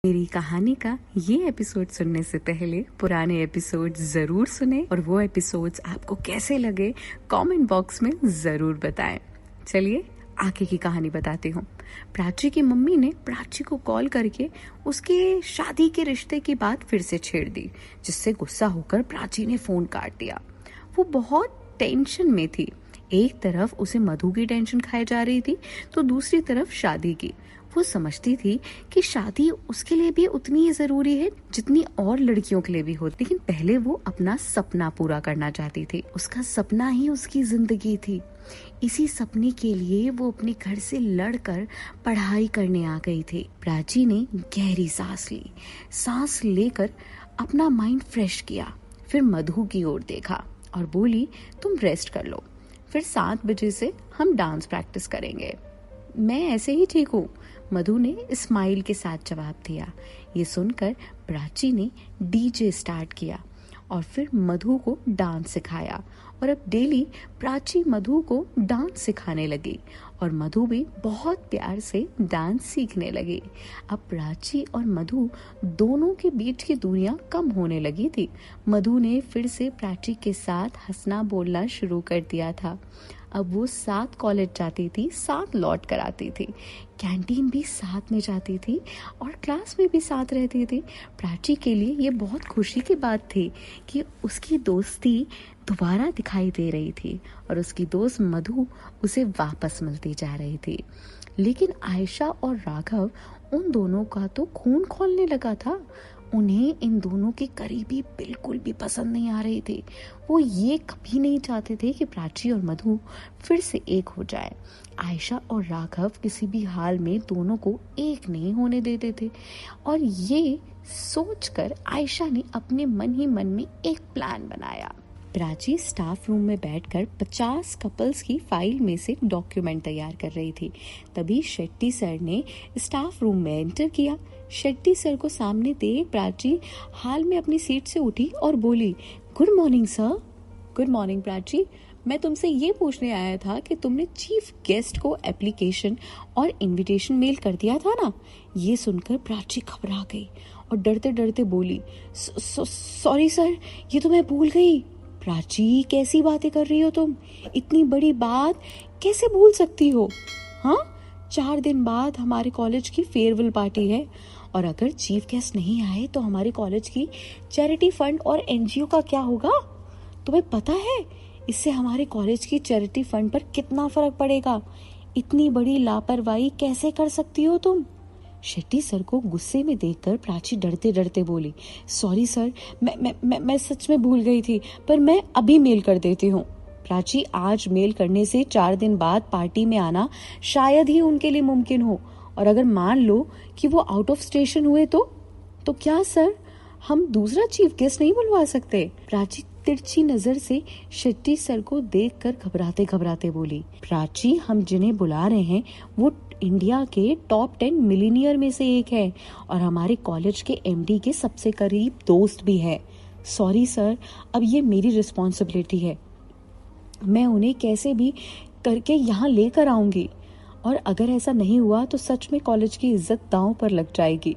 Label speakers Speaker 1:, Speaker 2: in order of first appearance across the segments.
Speaker 1: मेरी कहानी का ये एपिसोड सुनने से पहले पुराने एपिसोड जरूर सुने और वो एपिसोड्स आपको कैसे लगे कमेंट बॉक्स में जरूर बताएं। चलिए आगे की कहानी बताती हूँ। प्राची की मम्मी ने प्राची को कॉल करके उसके शादी के रिश्ते की बात फिर से छेड़ दी, जिससे गुस्सा होकर प्राची ने फोन काट दिया। वो बहुत टेंशन में थी। एक तरफ उसे मधु की टेंशन खाई जा रही थी तो दूसरी तरफ शादी की। वो समझती थी कि शादी उसके लिए भी उतनी ही जरूरी है जितनी और लड़कियों के लिए भी होती, लेकिन पहले वो अपना सपना पूरा करना चाहती थी। उसका सपना ही उसकी जिंदगी थी। इसी सपने के लिए वो अपने घर से लड़कर पढ़ाई करने आ गई थी। प्राची ने गहरी सांस ली। सांस लेकर अपना माइंड फ्रेश किया, फिर मधु की ओर देखा और बोली, तुम रेस्ट कर लो, फिर 7 बजे से हम डांस प्रैक्टिस करेंगे। मैं ऐसे ही ठीक हूँ, मधु ने स्माइल के साथ जवाब दिया। ये सुनकर प्राची ने डीजे स्टार्ट किया और फिर मधु को डांस सिखाया और अब डेली प्राची मधु को डांस सिखाने लगी और मधु भी बहुत प्यार से डांस सीखने लगी। अब प्राची और मधु दोनों के बीच की दूरियां कम होने लगी थी। मधु ने फिर से प्राची के साथ हंसना बोलना शुरू कर दिया था। अब वो साथ कॉलेज जाती थी, साथ लौट कर आती थी, कैंटीन भी साथ में जाती थी और क्लास में भी साथ रहती थी। प्राची के लिए ये बहुत खुशी की बात थी कि उसकी दोस्ती दोबारा दिखाई दे रही थी और उसकी दोस्त मधु उसे वापस मिलती जा रही थी। लेकिन आयशा और राघव, उन दोनों का तो खून खौलने लगा था। उन्हें इन दोनों की करीबी बिल्कुल भी पसंद नहीं आ रही थी। वो ये कभी नहीं चाहते थे कि प्राची और मधु फिर से एक हो जाए। आयशा और राघव किसी भी हाल में दोनों को एक नहीं होने देते थे और ये सोचकर आयशा ने अपने मन ही मन में एक प्लान बनाया। प्राची स्टाफ रूम में बैठकर 50 कपल्स की फाइल में से डॉक्यूमेंट तैयार कर रही थी। तभी शेट्टी सर ने स्टाफ रूम में एंटर किया। शेट्टी सर को सामने देख प्राची हाल में अपनी सीट से उठी और बोली, good morning sir. Good morning Prachi, मैं तुमसे ये पूछने आया था कि तुमने चीफ गेस्ट को एप्लीकेशन और इनविटेशन मेल कर दिया था ना। ये सुनकर प्राची घबरा गई और डरते डरते बोली, सॉरी सर, ये तो मैं भूल गई। प्राची, कैसी बातें कर रही हो तुम? इतनी बड़ी बात कैसे भूल सकती हो? हाँ, 4 दिन बाद हमारे कॉलेज की फेयरवेल पार्टी है और अगर चीफ गेस्ट नहीं आए तो हमारे कॉलेज की चैरिटी फंड और एनजीओ का क्या होगा? तुम्हें पता है इससे हमारे कॉलेज की चैरिटी फंड पर कितना फर्क पड़ेगा? इतनी बड़ी लापरवाही कैसे कर सकती हो तुम? शेट्टी सर को गुस्से में देखकर प्राची डरते डरते बोली, सॉरी सर, मैं सच में भूल गई थी, पर मैं अभी मेल कर देती हूँ। प्राची, आज मेल करने से 4 दिन बाद पार्टी में आना शायद ही उनके लिए मुमकिन हो, और अगर मान लो कि वो आउट ऑफ स्टेशन हुए तो क्या सर, हम दूसरा चीफ गेस्ट नहीं बुलवा सकते? प्राची तिरछी नजर से शेट्टी सर को देखकर घबराते घबराते बोली, प्राची, हम जिन्हें बुला रहे हैं वो इंडिया के टॉप 10 मिलीनियर में से एक है और हमारे कॉलेज के एमडी के सबसे करीब दोस्त भी है। सॉरी सर, अब ये मेरी रिस्पॉन्सिबिलिटी है। मैं उन्हें कैसे भी करके यहाँ लेकर आऊंगी और अगर ऐसा नहीं हुआ तो सच में कॉलेज की इज्जत दांव पर लग जाएगी।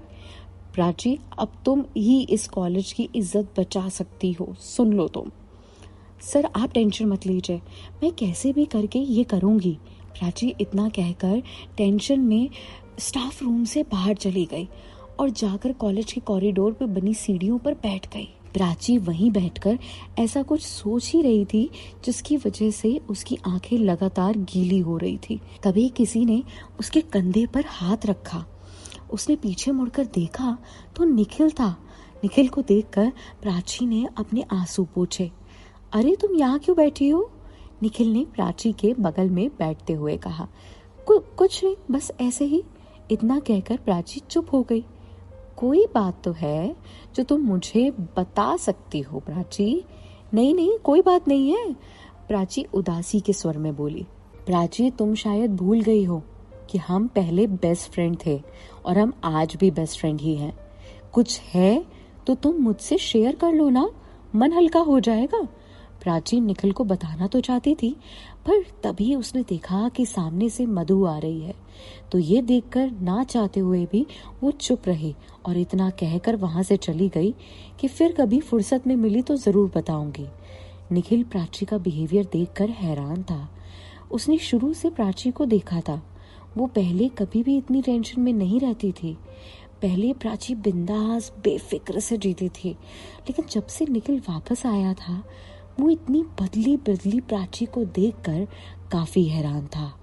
Speaker 1: प्राची, अब तुम ही इस कॉलेज की इज्जत बचा सकती हो, सुन लो तुम। सर, आप टेंशन मत लीजिए, मैं कैसे भी करके ये करूंगी। प्राची इतना कहकर टेंशन में स्टाफ रूम से बाहर चली गई और जाकर कॉलेज के कॉरिडोर पर बनी सीढ़ियों पर बैठ गई। प्राची वहीं बैठकर ऐसा कुछ सोच ही रही थी जिसकी वजह से उसकी आंखें लगातार गीली हो रही थी। तभी किसी ने उसके कंधे पर हाथ रखा। उसने पीछे मुड़कर देखा तो निखिल था। निखिल को देखकर प्राची ने अपने आंसू पोंछे। अरे, तुम यहाँ क्यों बैठी हो? निखिल ने प्राची के बगल में बैठते हुए कहा। कुछ नहीं, बस ऐसे ही। इतना कहकर प्राची चुप हो गई। कोई बात तो है जो तुम मुझे बता सकती हो प्राची? नहीं, कोई बात नहीं है, प्राची उदासी के स्वर में बोली। प्राची, तुम शायद भूल गई हो कि हम पहले बेस्ट फ्रेंड थे और हम आज भी बेस्ट फ्रेंड ही हैं। कुछ है तो तुम मुझसे शेयर कर लो ना, मन हल्का हो जाएगा। प्राची निखिल को बताना तो चाहती थी, पर तभी उसने देखा कि सामने से मधु आ रही है। तो ये देखकर ना चाहते हुए भी वो चुप रही और इतना कहकर वहां से चली गई कि फिर कभी फुर्सत में मिली तो जरूर बताऊंगी। निखिल प्राची का बिहेवियर देखकर हैरान था। उसने शुरू से प्राची को देखा था। वो पहले कभी भी इतनी टेंशन में नहीं रहती थी। पहले प्राची बिंदास बेफिक्र से जीती थी, लेकिन जब से निखिल वापस आया था वो इतनी बदली बदली प्राची को देखकर काफी हैरान था।